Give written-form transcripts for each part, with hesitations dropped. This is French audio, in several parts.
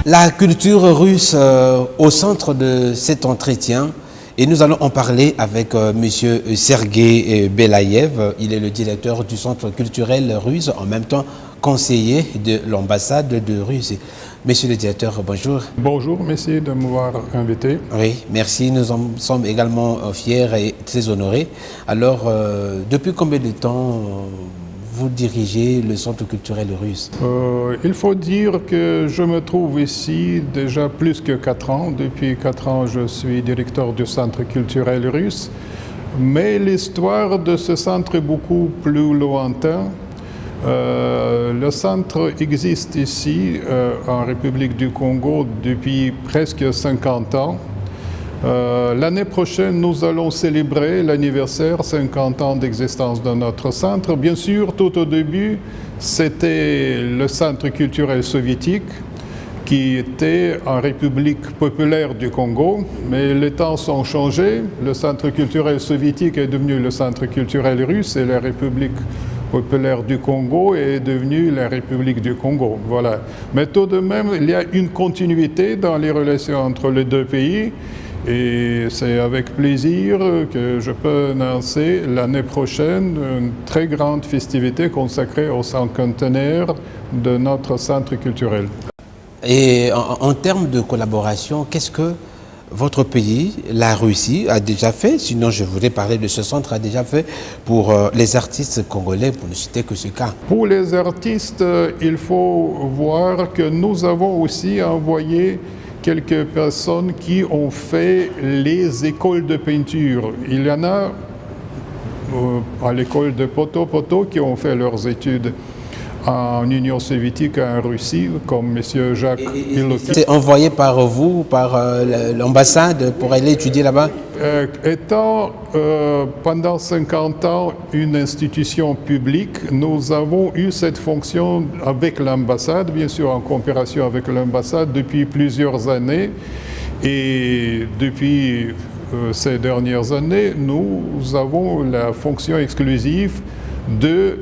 La culture russe au centre de cet entretien, et nous allons en parler avec monsieur Sergueï Belaïev. Il est le directeur du Centre culturel russe, en même temps conseiller de l'ambassade de Russie. Monsieur le directeur, bonjour. Bonjour, merci de m'avoir invité. Oui, merci. Nous en sommes également fiers et très honorés. Alors, depuis combien de temps vous dirigez le Centre culturel russe? Il faut dire que je me trouve ici déjà plus que 4 ans. Depuis 4 ans, je suis directeur du Centre culturel russe. Mais l'histoire de ce centre est beaucoup plus lointaine. Le centre existe ici, en République du Congo, depuis presque 50 ans. L'année prochaine, nous allons célébrer l'anniversaire 50 ans d'existence de notre centre. Bien sûr, tout au début, c'était le centre culturel soviétique qui était en République populaire du Congo, mais les temps sont changés. Le centre culturel soviétique est devenu le centre culturel russe et la République populaire du Congo est devenue la République du Congo. Voilà. Mais tout de même, il y a une continuité dans les relations entre les deux pays. Et c'est avec plaisir que je peux annoncer l'année prochaine une très grande festivité consacrée au cinquantenaire de notre centre culturel. Et en termes de collaboration, qu'est-ce que votre pays, la Russie, a déjà fait? Sinon, je voudrais parler de ce centre, a déjà fait pour les artistes congolais, pour ne citer que ce cas. Pour les artistes, il faut voir que nous avons aussi envoyé quelques personnes qui ont fait les écoles de peinture. Il y en a à l'école de Poto qui ont fait leurs études en Union soviétique et en Russie, comme M. Jacques Iloki. C'est envoyé par vous, par l'ambassade, pour aller étudier là-bas? Étant pendant 50 ans une institution publique, nous avons eu cette fonction avec l'ambassade, bien sûr en coopération avec l'ambassade depuis plusieurs années. Et depuis ces dernières années, nous avons la fonction exclusive de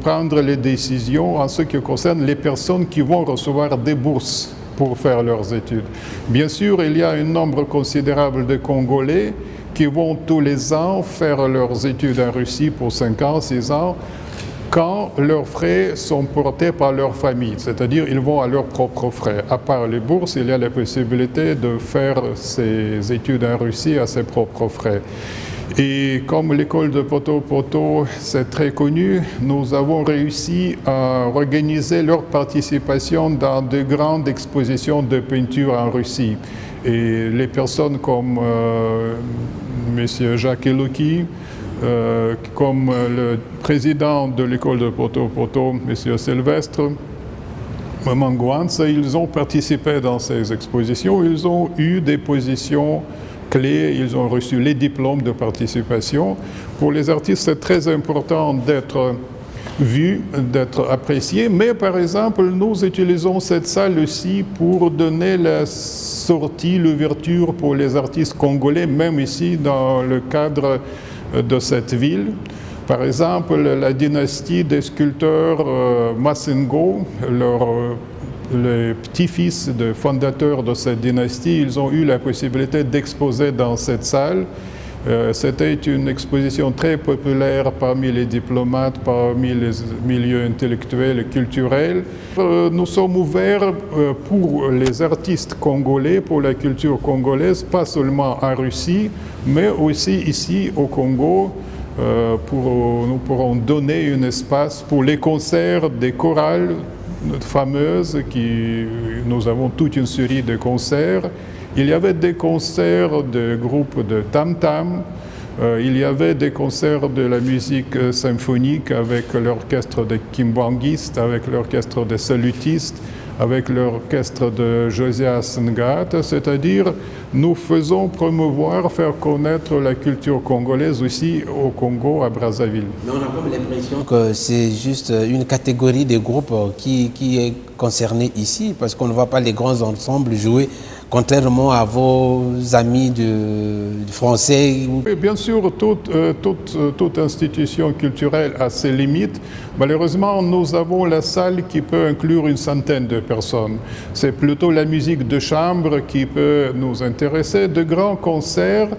prendre les décisions en ce qui concerne les personnes qui vont recevoir des bourses pour faire leurs études. Bien sûr, il y a un nombre considérable de Congolais qui vont tous les ans faire leurs études en Russie pour 5 ans, 6 ans, quand leurs frais sont portés par leur famille, c'est-à-dire ils vont à leurs propres frais. À part les bourses, il y a la possibilité de faire ses études en Russie à ses propres frais. Et comme l'école de Poto, c'est très connu, nous avons réussi à organiser leur participation dans de grandes expositions de peinture en Russie. Et les personnes comme M. Jacques Iloki, comme le président de l'école de Poto, M. Sylvestre Mangouanza, ils ont participé dans ces expositions, ils ont eu des positions clés, ils ont reçu les diplômes de participation. Pour les artistes, c'est très important d'être vus, d'être appréciés, mais par exemple, nous utilisons cette salle aussi pour donner la sortie, l'ouverture pour les artistes congolais, même ici dans le cadre de cette ville. Par exemple, la dynastie des sculpteurs Massengo, les petits-fils de fondateurs de cette dynastie, ils ont eu la possibilité d'exposer dans cette salle. C'était une exposition très populaire parmi les diplomates, parmi les milieux intellectuels et culturels. Nous sommes ouverts pour les artistes congolais, pour la culture congolaise, pas seulement en Russie, mais aussi ici au Congo. Nous pourrons donner un espace pour les concerts des chorales fameuses, nous avons toute une série de concerts. Il y avait des concerts de groupes de tam-tam, il y avait des concerts de la musique symphonique avec l'orchestre des kimbanguistes, avec l'orchestre des salutistes, avec l'orchestre de Josias Ngata, c'est-à-dire nous faisons promouvoir, faire connaître la culture congolaise aussi au Congo, à Brazzaville. Mais on a comme l'impression que c'est juste une catégorie de groupes qui est concernée ici, parce qu'on ne voit pas les grands ensembles jouer contrairement à vos amis de français. Oui, bien sûr, toute institution culturelle a ses limites. Malheureusement, nous avons la salle qui peut inclure une centaine de personnes. C'est plutôt la musique de chambre qui peut nous intéresser. De grands concerts,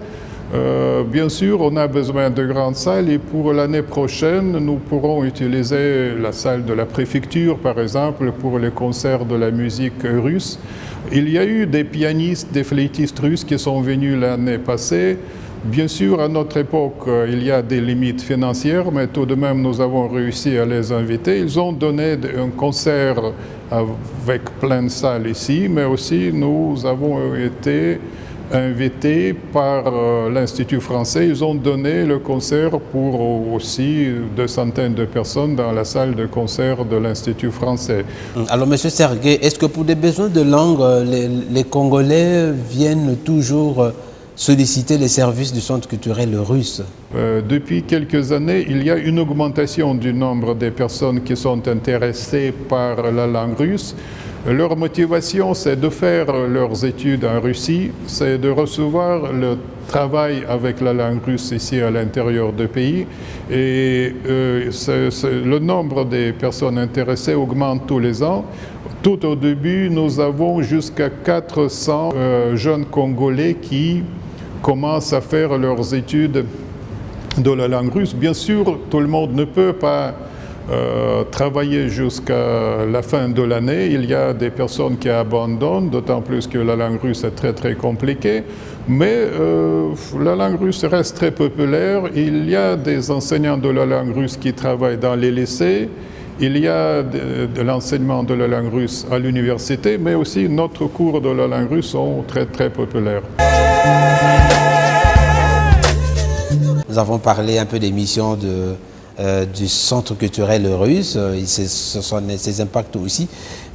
bien sûr, on a besoin de grandes salles et pour l'année prochaine, nous pourrons utiliser la salle de la préfecture, par exemple, pour les concerts de la musique russe. Il y a eu des pianistes, des flûtistes russes qui sont venus l'année passée. Bien sûr, à notre époque, il y a des limites financières, mais tout de même, nous avons réussi à les inviter. Ils ont donné un concert avec plein de salles ici, mais aussi nous avons été invités par l'Institut français. Ils ont donné le concert pour aussi 200 de personnes dans la salle de concert de l'Institut français. Alors, M. Sergué, est-ce que pour des besoins de langue, les Congolais viennent toujours solliciter les services du Centre culturel russe? Depuis quelques années, il y a une augmentation du nombre des personnes qui sont intéressées par la langue russe. Leur motivation, c'est de faire leurs études en Russie, c'est de recevoir le travail avec la langue russe ici à l'intérieur du pays. Et le nombre des personnes intéressées augmente tous les ans. Tout au début, nous avons jusqu'à 400 jeunes Congolais qui commencent à faire leurs études de la langue russe. Bien sûr, tout le monde ne peut pas travailler jusqu'à la fin de l'année. Il y a des personnes qui abandonnent, d'autant plus que la langue russe est très très compliquée. Mais la langue russe reste très populaire. Il y a des enseignants de la langue russe qui travaillent dans les lycées. Il y a de l'enseignement de la langue russe à l'université, mais aussi notre cours de la langue russe sont très très populaires. Nous avons parlé un peu des missions du Centre culturel russe, et ce sont ses impacts aussi.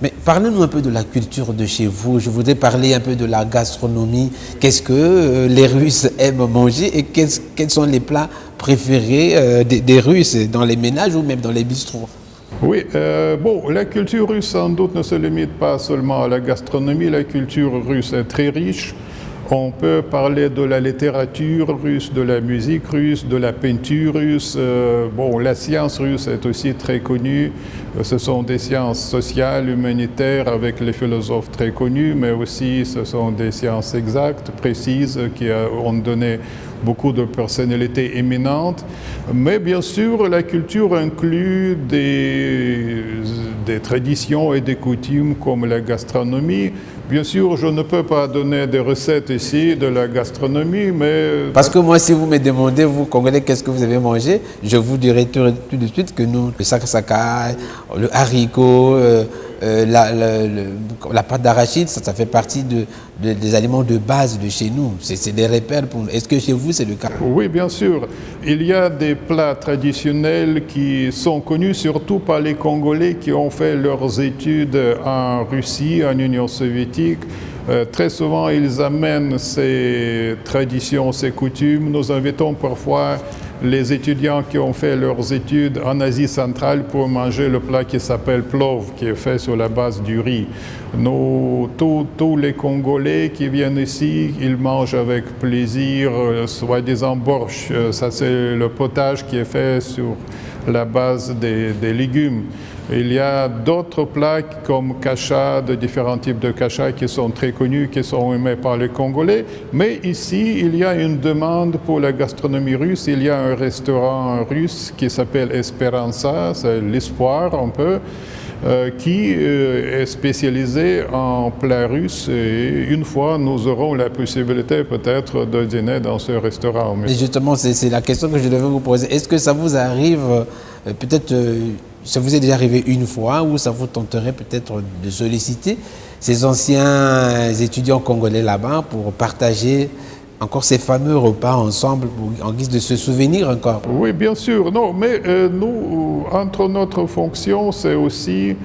Mais parlez-nous un peu de la culture de chez vous. Je voudrais parler un peu de la gastronomie. Qu'est-ce que les Russes aiment manger et quels sont les plats préférés des Russes dans les ménages ou même dans les bistrots? Oui, la culture russe sans doute ne se limite pas seulement à la gastronomie. La culture russe est très riche. On peut parler de la littérature russe, de la musique russe, de la peinture russe. La science russe est aussi très connue. Ce sont des sciences sociales, humanitaires, avec les philosophes très connus, mais aussi ce sont des sciences exactes, précises, qui ont donné beaucoup de personnalités éminentes. Mais bien sûr, la culture inclut des traditions et des coutumes comme la gastronomie. Bien sûr, je ne peux pas donner des recettes ici de la gastronomie, mais... Parce que moi, si vous me demandez, vous, Congolais, qu'est-ce que vous avez mangé, je vous dirai tout de suite que nous, le sakasaka, le haricot, la pâte d'arachide, ça fait partie des aliments de base de chez nous. C'est des repères pour nous. Est-ce que chez vous, c'est le cas? Oui, bien sûr. Il y a des plats traditionnels qui sont connus surtout par les Congolais qui ont fait leurs études en Russie, en Union soviétique. Très souvent, ils amènent ces traditions, ces coutumes. Nous invitons parfois les étudiants qui ont fait leurs études en Asie centrale pour manger le plat qui s'appelle plov, qui est fait sur la base du riz. Tous les Congolais qui viennent ici, ils mangent avec plaisir, soi-disant borsch. Ça, c'est le potage qui est fait sur la base des légumes. Il y a d'autres plats comme kasha, de différents types de kasha qui sont très connus, qui sont aimés par les Congolais. Mais ici, il y a une demande pour la gastronomie russe. Il y a un restaurant russe qui s'appelle Esperanza, c'est l'espoir un peu, qui est spécialisé en plats russes. Et une fois, nous aurons la possibilité peut-être de dîner dans ce restaurant. Et justement, c'est la question que je devais vous poser. Est-ce que ça vous arrive, peut-être, ça vous est déjà arrivé une fois, ou ça vous tenterait peut-être de solliciter ces anciens étudiants congolais là-bas pour partager encore ces fameux repas ensemble en guise de se souvenir encore? Oui, bien sûr. Non, mais nous, entre notre fonction, c'est aussi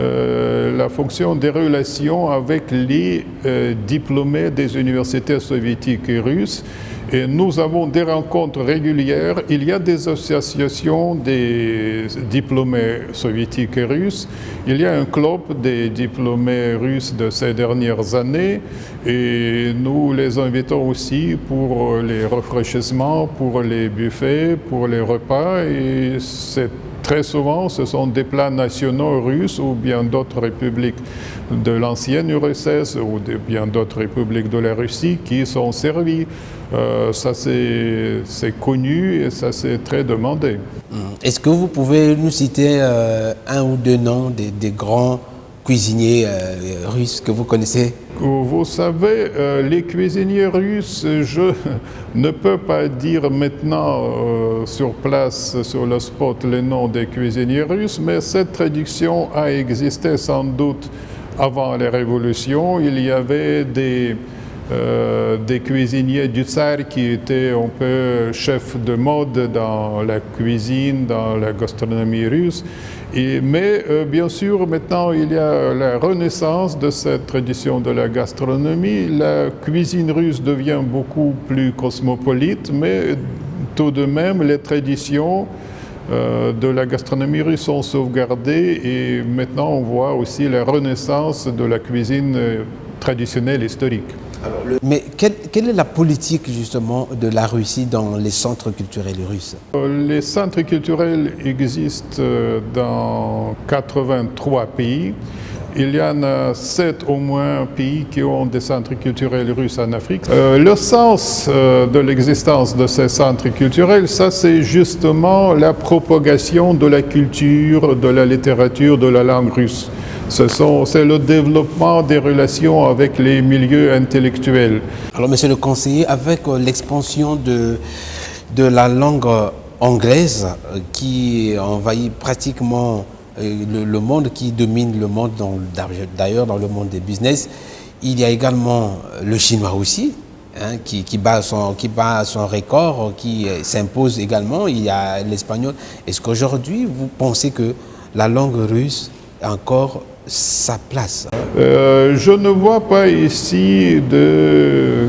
la fonction des relations avec les diplômés des universités soviétiques et russes. Et nous avons des rencontres régulières. Il y a des associations des diplômés soviétiques et russes. Il y a un club des diplômés russes de ces dernières années. Et nous les invitons aussi pour les rafraîchissements, pour les buffets, pour les repas. Et très souvent, ce sont des plats nationaux russes ou bien d'autres républiques de l'ancienne URSS ou bien d'autres républiques de la Russie qui sont servis. Ça, c'est connu et ça, c'est très demandé. Est-ce que vous pouvez nous citer un ou deux noms des grands cuisiniers russes que vous connaissez? Vous savez, les cuisiniers russes, je ne peux pas dire maintenant sur place, sur le spot, les noms des cuisiniers russes, mais cette tradition a existé sans doute avant la Révolution. Il y avait des cuisiniers du tsar qui étaient un peu chefs de mode dans la cuisine, dans la gastronomie russe. Mais bien sûr, maintenant, il y a la renaissance de cette tradition de la gastronomie. La cuisine russe devient beaucoup plus cosmopolite, mais tout de même, les traditions de la gastronomie russe sont sauvegardées et maintenant, on voit aussi la renaissance de la cuisine traditionnelle historique. Alors, mais quelle est la politique justement de la Russie dans les centres culturels russes? Les centres culturels existent dans 83 pays. Il y en a 7 au moins pays qui ont des centres culturels russes en Afrique. Le sens de l'existence de ces centres culturels, ça c'est justement la propagation de la culture, de la littérature, de la langue russe. C'est le développement des relations avec les milieux intellectuels. Alors, monsieur le conseiller, avec l'expansion de la langue anglaise qui envahit pratiquement le monde, qui domine le monde, d'ailleurs dans le monde des business, il y a également le chinois aussi, hein, qui bat son record, qui s'impose également. Il y a l'espagnol. Est-ce qu'aujourd'hui, vous pensez que la langue russe a encore sa place? Je ne vois pas ici de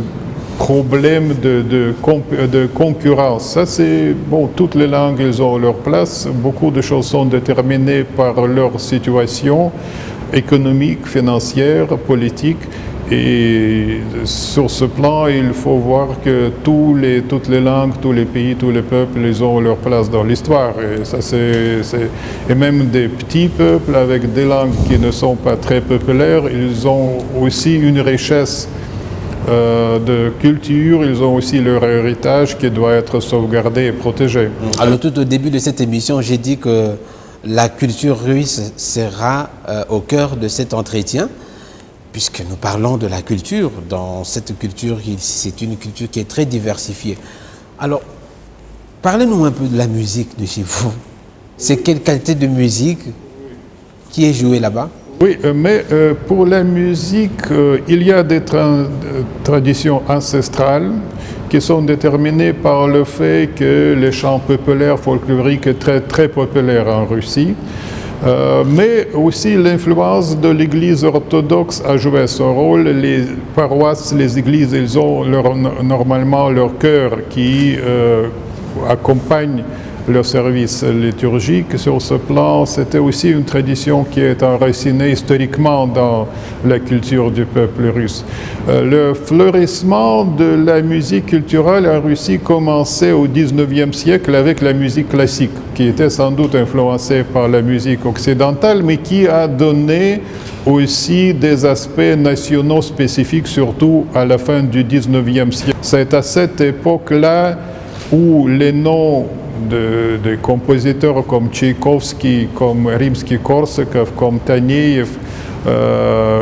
problème de concurrence. Ça, c'est bon, toutes les langues, elles ont leur place. Beaucoup de choses sont déterminées par leur situation économique, financière, politique. Et sur ce plan, il faut voir que toutes les langues, tous les pays, tous les peuples, ils ont leur place dans l'histoire. Et ça, et même des petits peuples avec des langues qui ne sont pas très populaires, ils ont aussi une richesse de culture, ils ont aussi leur héritage qui doit être sauvegardé et protégé. Alors, tout au début de cette émission, j'ai dit que la culture russe sera au cœur de cet entretien. Puisque nous parlons de la culture, dans cette culture, c'est une culture qui est très diversifiée. Alors, parlez-nous un peu de la musique de chez vous. C'est quelle qualité de musique qui est jouée là-bas? Oui, mais pour la musique, il y a des traditions ancestrales qui sont déterminées par le fait que les chants populaires, folkloriques, sont très, très populaires en Russie. Mais aussi l'influence de l'Église orthodoxe a joué son rôle. Les paroisses, les églises, ils ont normalement leur chœur qui accompagne leur service liturgique. Sur ce plan, c'était aussi une tradition qui est enracinée historiquement dans la culture du peuple russe. Le fleurissement de la musique culturelle en Russie commençait au XIXe siècle avec la musique classique, qui était sans doute influencée par la musique occidentale, mais qui a donné aussi des aspects nationaux spécifiques, surtout à la fin du XIXe siècle. C'est à cette époque-là où les noms de compositeurs comme Tchaïkovski, comme Rimsky-Korsakov, comme Taneyev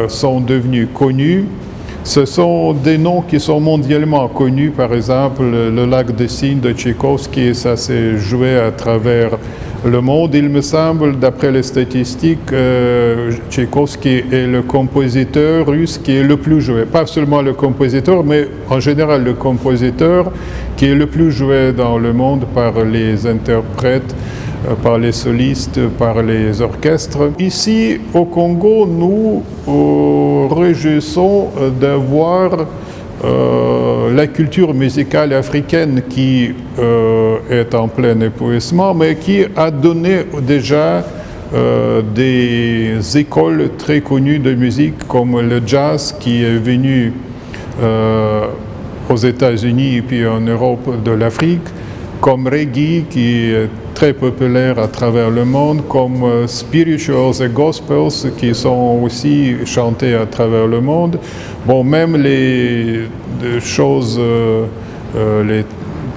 sont devenus connus. Ce sont des noms qui sont mondialement connus. Par exemple, le Lac des Cygnes de Tchaïkovski, ça s'est joué à travers le monde. Il me semble, d'après les statistiques, Tchaïkovski est le compositeur russe qui est le plus joué. Pas seulement le compositeur, mais en général le compositeur qui est le plus joué dans le monde par les interprètes, par les solistes, par les orchestres. Ici, au Congo, nous réjouissons d'avoir la culture musicale africaine qui est en plein épuisement, mais qui a donné déjà des écoles très connues de musique comme le jazz qui est venu aux États-Unis et puis en Europe de l'Afrique, comme reggae qui est très populaire à travers le monde, comme spirituals et gospels qui sont aussi chantés à travers le monde. Bon, même les choses, les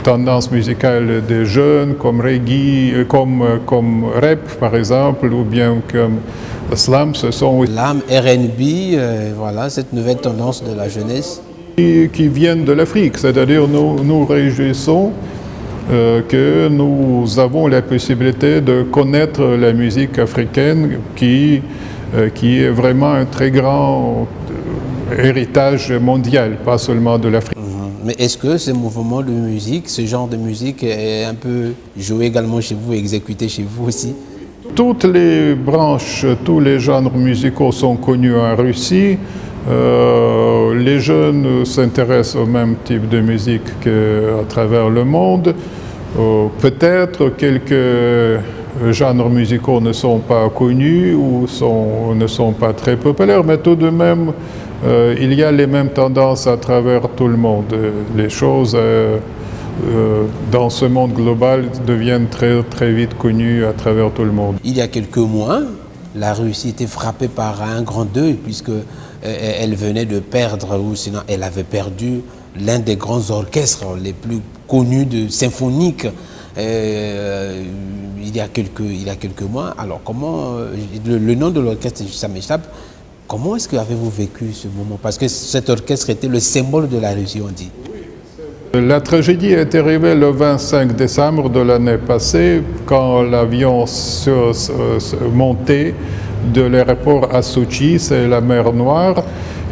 tendances musicales des jeunes comme reggae, comme rap par exemple, ou bien comme slam, ce sont L'âme R&B, voilà, cette nouvelle tendance de la jeunesse. Qui viennent de l'Afrique, c'est-à-dire nous réjouissons que nous avons la possibilité de connaître la musique africaine qui est vraiment un très grand héritage mondial, pas seulement de l'Afrique. Mais est-ce que ce mouvement de musique, ce genre de musique est un peu joué également chez vous, exécuté chez vous aussi? Toutes les branches, tous les genres musicaux sont connus en Russie. Les jeunes s'intéressent au même type de musique qu'à travers le monde. Peut-être quelques genres musicaux ne sont pas connus ou ne sont pas très populaires, mais tout de même, il y a les mêmes tendances à travers tout le monde. Les choses dans ce monde global deviennent très, très vite connues à travers tout le monde. Il y a quelques mois, la Russie était frappée par un grand deuil puisque elle venait de perdre, ou sinon elle avait perdu l'un des grands orchestres les plus connus de symphoniques il y a quelques mois. Alors comment, le nom de l'orchestre, ça m'échappe, comment est-ce que avez-vous vécu ce moment? Parce que cet orchestre était le symbole de la Russie, on dit. La tragédie est arrivée le 25 décembre de l'année passée, quand l'avion montait de l'aéroport à Sochi, c'est la mer Noire,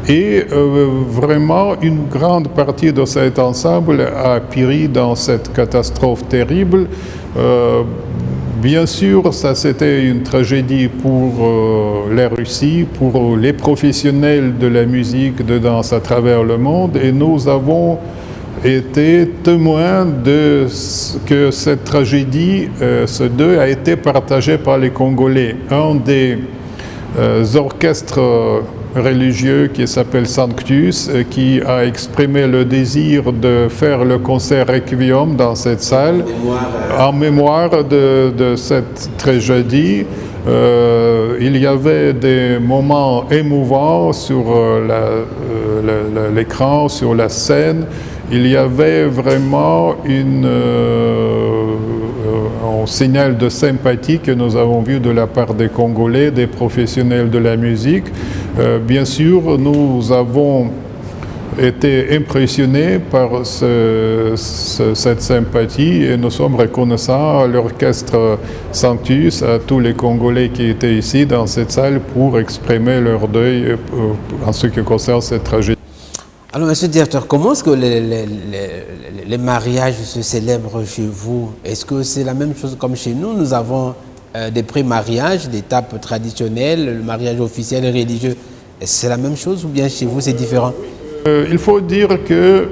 et vraiment une grande partie de cet ensemble a péri dans cette catastrophe terrible. Bien sûr, ça c'était une tragédie pour la Russie, pour les professionnels de la musique, de danse à travers le monde, et nous avons été témoins de que cette tragédie, ce deuil a été partagé par les Congolais. Un des orchestres religieux qui s'appelle Sanctus, qui a exprimé le désir de faire le concert Requiem dans cette salle en mémoire de cette tragédie. Il y avait des moments émouvants sur l'écran, sur la scène. Il y avait vraiment un signal de sympathie que nous avons vu de la part des Congolais, des professionnels de la musique. Bien sûr, nous avons été impressionnés par cette sympathie et nous sommes reconnaissants à l'orchestre Sanctus, à tous les Congolais qui étaient ici dans cette salle pour exprimer leur deuil en ce qui concerne cette tragédie. Alors, monsieur le directeur, comment est-ce que les mariages se célèbrent chez vous? Est-ce que c'est la même chose comme chez nous? Nous avons des pré-mariages, des étapes traditionnelles, le mariage officiel et religieux. C'est la même chose ou bien chez vous c'est différent? Il faut dire que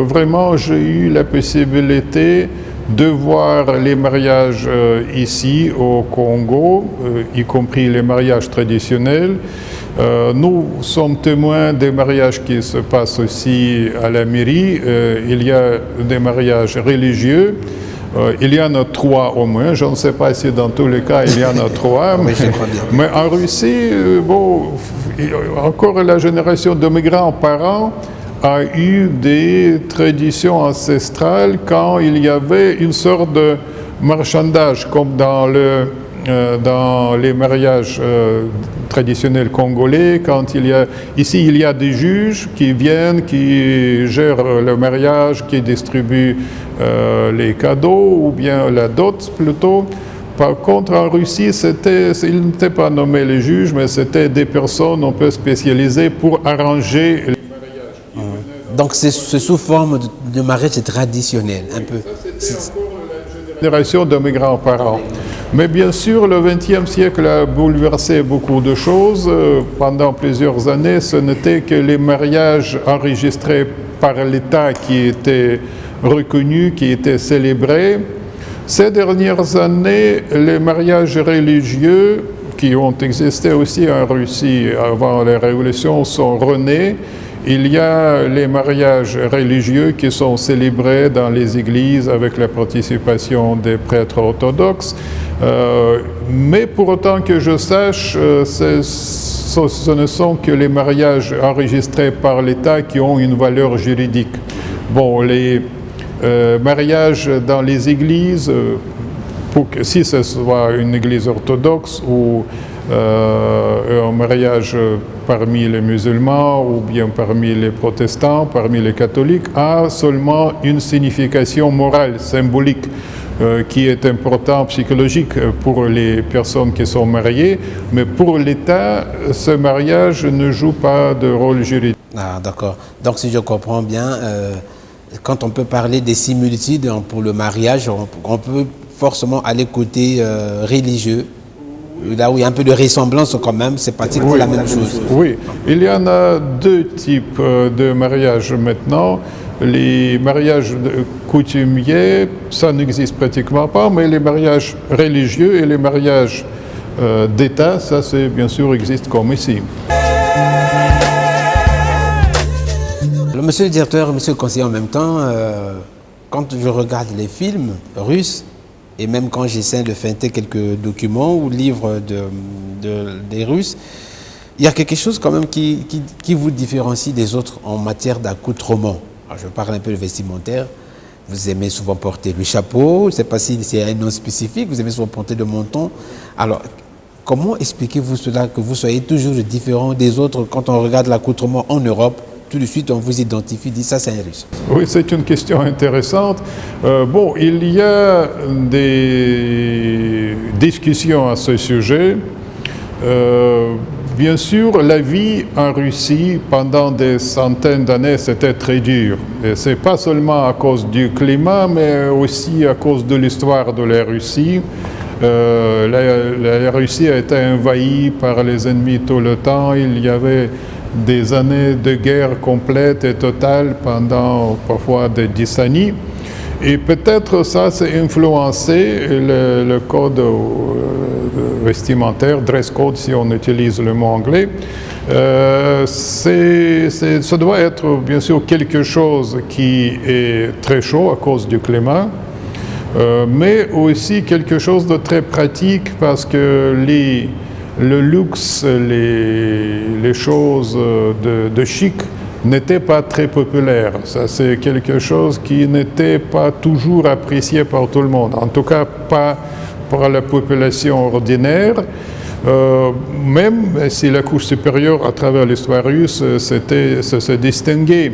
vraiment j'ai eu la possibilité de voir les mariages ici au Congo, y compris les mariages traditionnels. Nous sommes témoins des mariages qui se passent aussi à la mairie. Il y a des mariages religieux. Il y en a 3 au moins. Je ne sais pas si dans tous les cas il y en a 3. Mais en Russie, encore la génération de mes grands-parents a eu des traditions ancestrales quand il y avait une sorte de marchandage, comme dans les mariages traditionnels congolais. Quand ici il y a des juges qui viennent, qui gèrent le mariage, qui distribuent les cadeaux ou bien la dot plutôt. Par contre, en Russie, ils n'étaient pas nommés les juges, mais c'était des personnes un peu spécialisées pour arranger les mariages. Donc c'est sous forme de mariage traditionnel, un peu. Ça, c'était encore la génération de mes grands-parents. Mais bien sûr, le XXe siècle a bouleversé beaucoup de choses. Pendant plusieurs années, ce n'était que les mariages enregistrés par l'État qui étaient reconnus, qui étaient célébrés. Ces dernières années, les mariages religieux, qui ont existé aussi en Russie avant la Révolution, sont renés. Il y a les mariages religieux qui sont célébrés dans les églises avec la participation des prêtres orthodoxes. Mais pour autant que je sache, ce ne sont que les mariages enregistrés par l'État qui ont une valeur juridique. Bon, les mariages dans les églises, si ce soit une église orthodoxe ou un mariage parmi les musulmans ou bien parmi les protestants, parmi les catholiques, a seulement une signification morale, symbolique, qui est important, psychologique pour les personnes qui sont mariées, mais pour l'État, ce mariage ne joue pas de rôle juridique. Ah, d'accord. Donc, si je comprends bien, quand on peut parler des similitudes pour le mariage, on peut forcément aller côté religieux. Là où il y a un peu de ressemblance quand même, c'est pratiquement la même chose. Oui, il y en a deux types de mariages maintenant. Les mariages coutumiers, ça n'existe pratiquement pas, mais les mariages religieux et les mariages d'État, ça c'est bien sûr existe comme ici. Alors, monsieur le directeur, monsieur le conseiller en même temps, quand je regarde les films russes, et même quand j'essaie de feinter quelques documents ou livres des Russes, il y a quelque chose quand même qui vous différencie des autres en matière d'accoutrement. Je parle un peu de vestimentaire. Vous aimez souvent porter le chapeau, je ne sais pas si c'est un nom spécifique, vous aimez souvent porter le menton. Alors, comment expliquez-vous cela, que vous soyez toujours différent des autres quand on regarde l'accoutrement en Europe? Tout de suite, on vous identifie, dit ça, c'est un Russe. Oui, c'est une question intéressante. Bon, il y a des discussions à ce sujet. Bien sûr, la vie en Russie pendant des centaines d'années, c'était très dur. Et ce n'est pas seulement à cause du climat, mais aussi à cause de l'histoire de la Russie. La Russie a été envahie par les ennemis tout le temps. Il y avait des années de guerre complète et totale pendant parfois des décennies. Et peut-être ça s'est influencé le code vestimentaire, dress code si on utilise le mot anglais. Ça doit être bien sûr quelque chose qui est très chaud à cause du climat, mais aussi quelque chose de très pratique parce que le luxe, les choses de chic n'étaient pas très populaires. Ça, c'est quelque chose qui n'était pas toujours apprécié par tout le monde. En tout cas, pas par la population ordinaire. Même si la couche supérieure, à travers l'histoire russe, se distinguait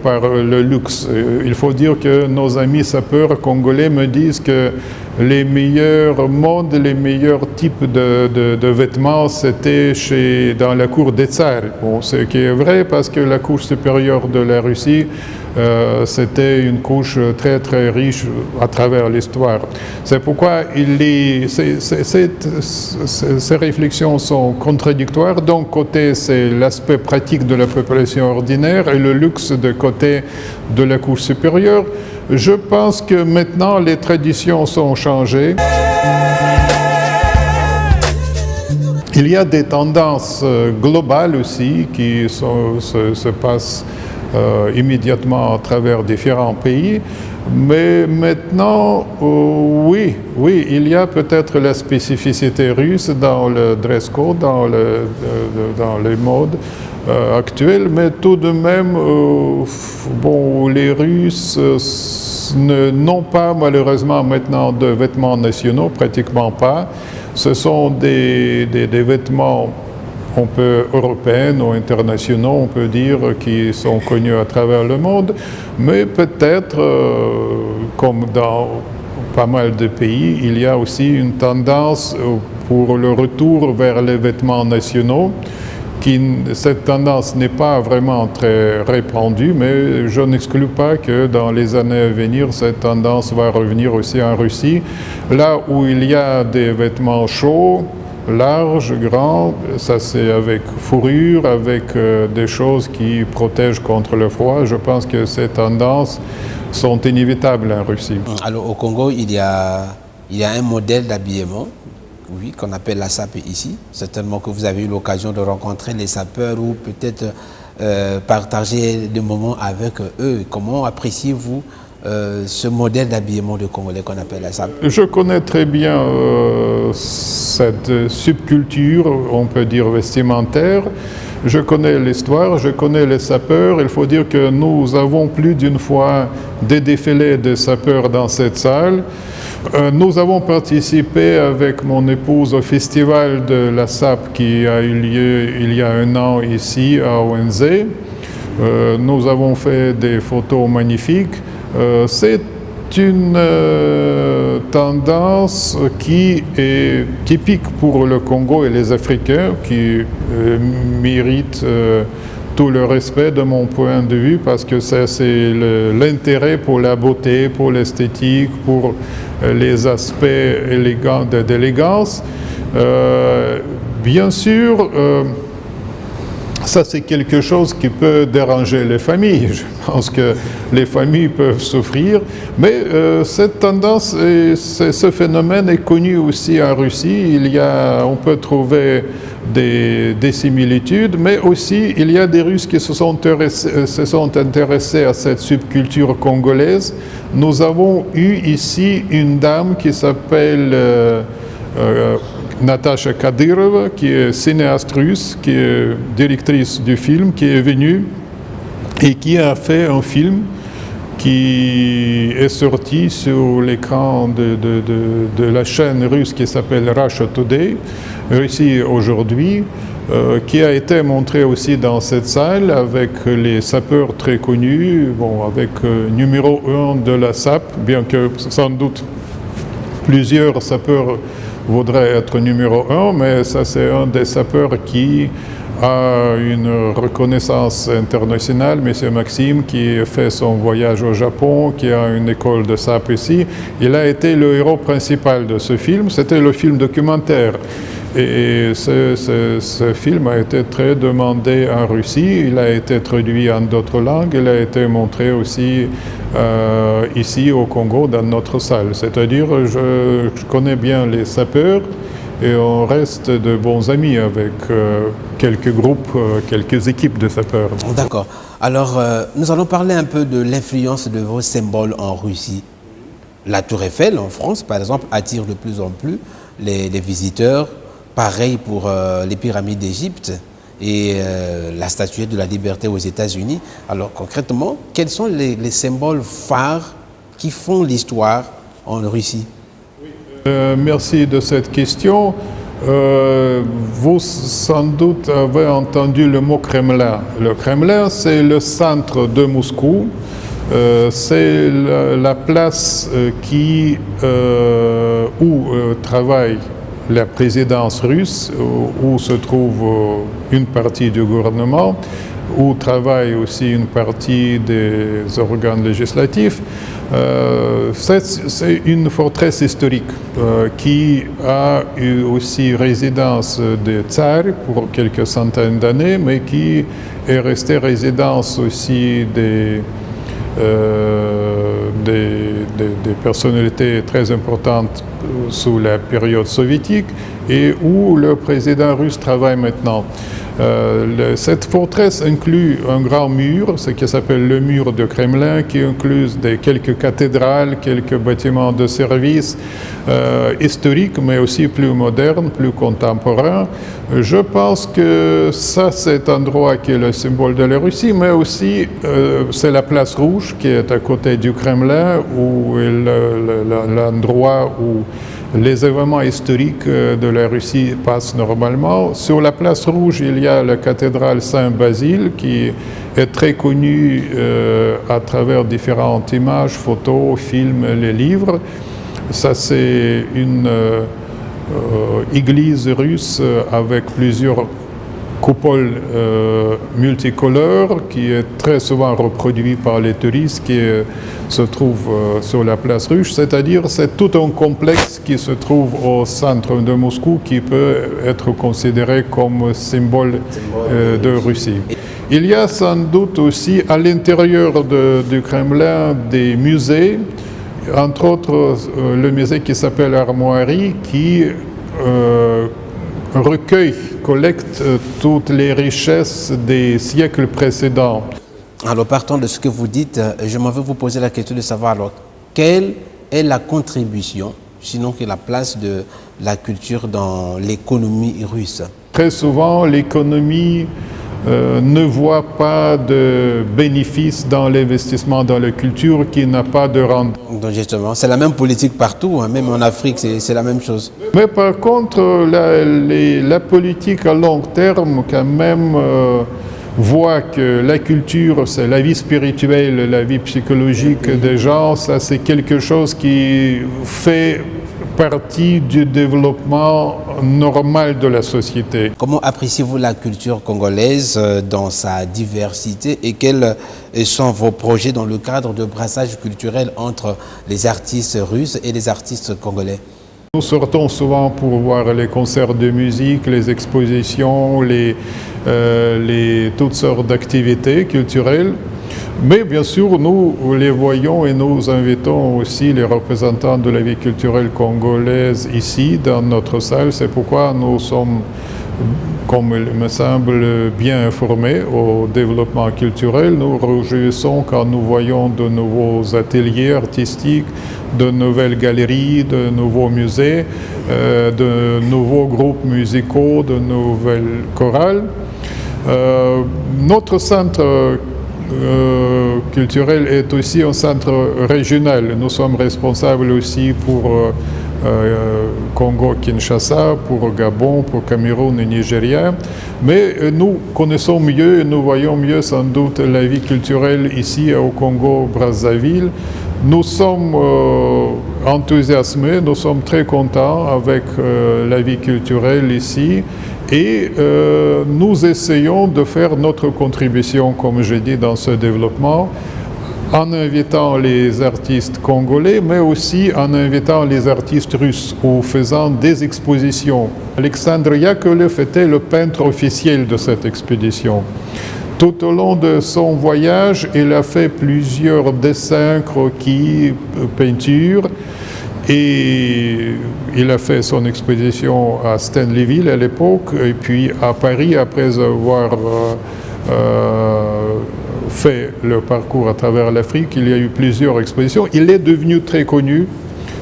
par le luxe. Il faut dire que nos amis sapeurs congolais me disent que les meilleurs modes, les meilleurs types de vêtements, c'était dans la cour des tsars. Bon, ce qui est vrai parce que la couche supérieure de la Russie, c'était une couche très très riche à travers l'histoire. C'est pourquoi ces réflexions sont contradictoires. D'un côté, c'est l'aspect pratique de la population ordinaire et le luxe de côté de la couche supérieure. Je pense que maintenant, les traditions sont changées. Il y a des tendances globales aussi qui se passent immédiatement à travers différents pays. Mais maintenant, oui, il y a peut-être la spécificité russe dans le dress code, dans les modes actuels, mais tout de même, bon, les Russes n'ont pas malheureusement maintenant de vêtements nationaux, pratiquement pas. Ce sont des vêtements européens ou internationaux, on peut dire, qui sont connus à travers le monde, mais peut-être, comme dans pas mal de pays, il y a aussi une tendance pour le retour vers les vêtements nationaux. cette tendance n'est pas vraiment très répandue, mais je n'exclus pas que dans les années à venir, cette tendance va revenir aussi en Russie, là où il y a des vêtements chauds, larges, grands, ça c'est avec fourrure, avec des choses qui protègent contre le froid. Je pense que ces tendances sont inévitables en Russie. Alors au Congo, il y a un modèle d'habillement, oui, qu'on appelle la sape ici. Certainement que vous avez eu l'occasion de rencontrer les sapeurs ou peut-être partager des moments avec eux. Comment appréciez-vous ce modèle d'habillement de Congolais qu'on appelle la sape? Je connais très bien cette subculture, on peut dire vestimentaire. Je connais l'histoire, je connais les sapeurs. Il faut dire que nous avons plus d'une fois des défilés de sapeurs dans cette salle. Nous avons participé avec mon épouse au festival de la sape qui a eu lieu il y a un an ici à ONZ. Nous avons fait des photos magnifiques. C'est une tendance qui est typique pour le Congo et les Africains, qui mérite tout le respect de mon point de vue, parce que c'est l'intérêt pour la beauté, pour l'esthétique, pour les aspects d'élégance. Bien sûr, ça c'est quelque chose qui peut déranger les familles. Je pense que les familles peuvent souffrir, mais cette tendance, ce phénomène est connu aussi en Russie. On peut trouver des similitudes, mais aussi il y a des Russes qui se sont intéressés à cette subculture congolaise. Nous avons eu ici une dame qui s'appelle Natasha Kadyrova, qui est cinéaste russe, qui est directrice du film, qui est venue et qui a fait un film qui est sorti sur l'écran de la chaîne russe qui s'appelle Russia Today, Russie aujourd'hui, qui a été montré aussi dans cette salle avec les sapeurs très connus, avec numéro 1 de la SAP, bien que sans doute plusieurs sapeurs voudraient être numéro 1, mais ça c'est un des sapeurs qui a une reconnaissance internationale, M. Maxime, qui fait son voyage au Japon, qui a une école de SAP ici. Il a été le héros principal de ce film, c'était le film documentaire. Et ce film a été très demandé en Russie, il a été traduit en d'autres langues, il a été montré aussi ici au Congo dans notre salle. C'est-à-dire, je connais bien les sapeurs et on reste de bons amis avec quelques groupes, quelques équipes de sapeurs. D'accord. Alors, nous allons parler un peu de l'influence de vos symboles en Russie. La Tour Eiffel, en France, par exemple, attire de plus en plus les visiteurs. Pareil pour les pyramides d'Égypte et la Statue de la Liberté aux États-Unis. Alors concrètement, quels sont les symboles phares qui font l'histoire en Russie? Merci de cette question. Vous sans doute avez entendu le mot Kremlin. Le Kremlin, c'est le centre de Moscou. C'est la place où travaille la présidence russe, où se trouve une partie du gouvernement, où travaille aussi une partie des organes législatifs. C'est une forteresse historique qui a eu aussi résidence des tsars pour quelques centaines d'années, mais qui est restée résidence aussi des personnalités très importantes sous la période soviétique et où le président russe travaille maintenant. Cette forteresse inclut un grand mur, ce qui s'appelle le mur de Kremlin, qui inclut quelques cathédrales, quelques bâtiments de service historiques, mais aussi plus modernes, plus contemporains. Je pense que ça, cet endroit qui est le symbole de la Russie, mais aussi c'est la place rouge qui est à côté du Kremlin, où est l'endroit où les événements historiques de la Russie passent normalement. Sur la place rouge, il y a la cathédrale Saint-Basile qui est très connue à travers différentes images, photos, films, les livres. Ça, c'est une église russe avec plusieurs coupole multicolore qui est très souvent reproduit par les touristes qui se trouve sur la place Russe, c'est-à-dire c'est tout un complexe qui se trouve au centre de Moscou qui peut être considéré comme symbole de Russie. Il y a sans doute aussi à l'intérieur du Kremlin des musées, entre autres le musée qui s'appelle Armoirie, qui recueille, collecte toutes les richesses des siècles précédents. Alors, partant de ce que vous dites, je m'en vais vous poser la question de savoir alors, quelle est la contribution, sinon que la place de la culture dans l'économie russe? Très souvent, l'économie ne voit pas de bénéfice dans l'investissement dans la culture qui n'a pas de rendement. Donc justement, c'est la même politique partout, hein, même en Afrique, c'est la même chose. Mais par contre, la politique à long terme, quand même, voit que la culture, c'est la vie spirituelle, la vie psychologique des gens, ça c'est quelque chose qui fait partie du développement normal de la société. Comment appréciez-vous la culture congolaise dans sa diversité et quels sont vos projets dans le cadre de brassage culturel entre les artistes russes et les artistes congolais? Nous sortons souvent pour voir les concerts de musique, les expositions, toutes sortes d'activités culturelles. Mais bien sûr, nous les voyons et nous invitons aussi les représentants de la vie culturelle congolaise ici, dans notre salle. C'est pourquoi nous sommes, comme il me semble, bien informés au développement culturel. Nous réjouissons quand nous voyons de nouveaux ateliers artistiques, de nouvelles galeries, de nouveaux musées, de nouveaux groupes musicaux, de nouvelles chorales. Notre centre culturel est aussi un centre régional. Nous sommes responsables aussi pour Congo-Kinshasa, pour Gabon, pour Cameroun et Nigeria. Mais nous connaissons mieux et nous voyons mieux sans doute la vie culturelle ici au Congo-Brazzaville. Nous sommes enthousiasmés, nous sommes très contents avec la vie culturelle ici. Et nous essayons de faire notre contribution, comme j'ai dit, dans ce développement, en invitant les artistes congolais, mais aussi en invitant les artistes russes ou faisant des expositions. Alexandre Yakovlev était le peintre officiel de cette expédition. Tout au long de son voyage, il a fait plusieurs dessins, croquis, peintures. Et il a fait son exposition à Stanleyville à l'époque, et puis à Paris, après avoir fait le parcours à travers l'Afrique, il y a eu plusieurs expositions. Il est devenu très connu.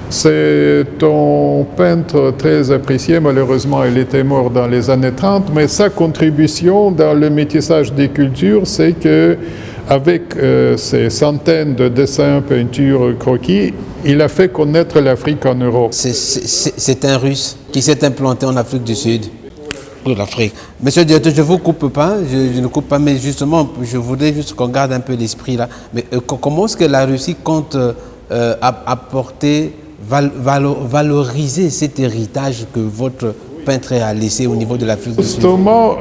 C'est un peintre très apprécié. Malheureusement, il était mort dans les années 30, mais sa contribution dans le métissage des cultures, c'est que avec ces centaines de dessins, peintures, croquis, il a fait connaître l'Afrique en Europe. C'est un Russe qui s'est implanté en Afrique du Sud, pour l'Afrique. Monsieur le directeur, je ne vous coupe pas, je ne coupe pas, mais justement, je voudrais juste qu'on garde un peu l'esprit là. Mais comment est-ce que la Russie compte apporter, valoriser cet héritage que votre peintre a laissé au niveau de l'Afrique du Sud? Justement,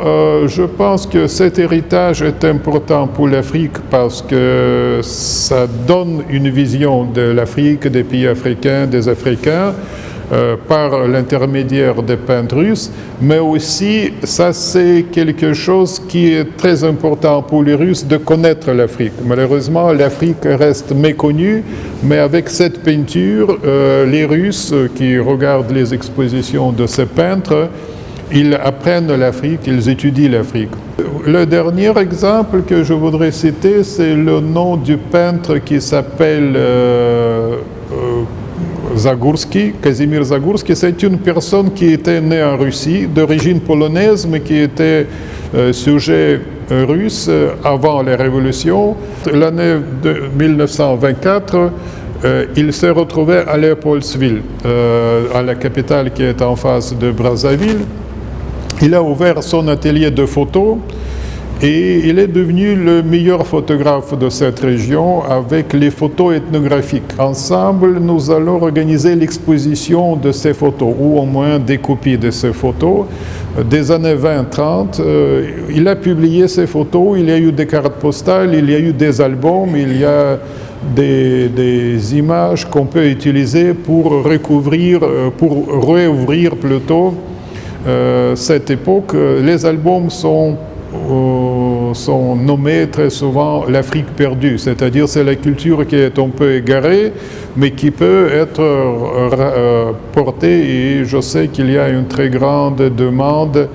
je pense que cet héritage est important pour l'Afrique parce que ça donne une vision de l'Afrique, des pays africains, des Africains, par l'intermédiaire des peintres russes, mais aussi ça c'est quelque chose qui est très important pour les Russes de connaître l'Afrique. Malheureusement, l'Afrique reste méconnue, mais avec cette peinture, les Russes qui regardent les expositions de ces peintres, ils apprennent l'Afrique, ils étudient l'Afrique. Le dernier exemple que je voudrais citer, c'est le nom du peintre qui s'appelle Zagorski, Kazimir Zagorski. C'est une personne qui était née en Russie, d'origine polonaise, mais qui était sujet russe avant la Révolution. L'année 1924, il s'est retrouvé à Léopoldsville, à la capitale qui est en face de Brazzaville. Il a ouvert son atelier de photos Et il est devenu le meilleur photographe de cette région avec les photos ethnographiques. Ensemble, nous allons organiser l'exposition de ces photos, ou au moins des copies de ces photos, des années 20-30. Il a publié ces photos, il y a eu des cartes postales, il y a eu des albums, il y a des images qu'on peut utiliser pour réouvrir plutôt cette époque. Les albums sont nommés très souvent l'Afrique perdue, c'est-à-dire c'est la culture qui est un peu égarée, mais qui peut être portée, et je sais qu'il y a une très grande demande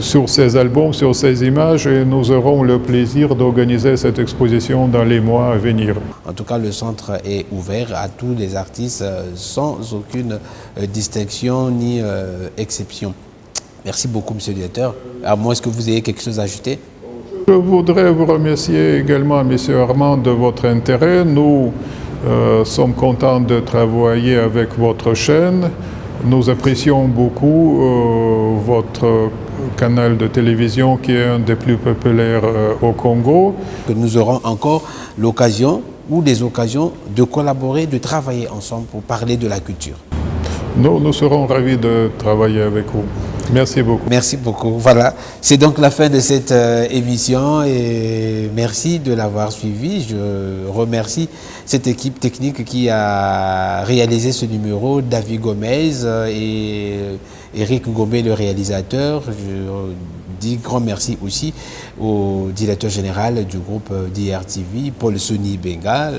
sur ces albums, sur ces images, et nous aurons le plaisir d'organiser cette exposition dans les mois à venir. En tout cas, le centre est ouvert à tous les artistes sans aucune distinction ni exception. Merci beaucoup, monsieur le directeur. À moins que vous ayez quelque chose à ajouter? Je voudrais vous remercier également, monsieur Armand, de votre intérêt. Nous sommes contents de travailler avec votre chaîne. Nous apprécions beaucoup votre canal de télévision qui est un des plus populaires au Congo. Que nous aurons encore l'occasion ou des occasions de collaborer, de travailler ensemble pour parler de la culture. Nous serons ravis de travailler avec vous. Merci beaucoup. Merci beaucoup. Voilà, c'est donc la fin de cette émission et merci de l'avoir suivi. Je remercie cette équipe technique qui a réalisé ce numéro, David Gomez et Eric Gomez, le réalisateur. Je dis grand merci aussi au directeur général du groupe DRTV, Paul Soni Benga,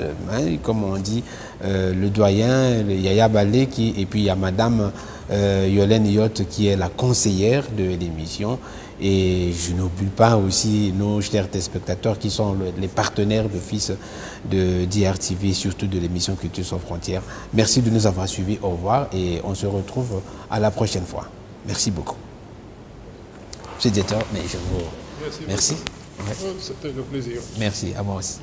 comme on dit, le doyen, le Yaya Balé, et puis il y a madame Yolène Yot qui est la conseillère de l'émission. Et je n'oublie pas aussi nos chers téléspectateurs qui sont les partenaires d'office de DRTV, surtout de l'émission Culture sans frontières. Merci de nous avoir suivis. Au revoir et on se retrouve à la prochaine fois. Merci beaucoup. Monsieur le directeur, mais je vous... Merci. C'était le plaisir. Merci, à moi aussi.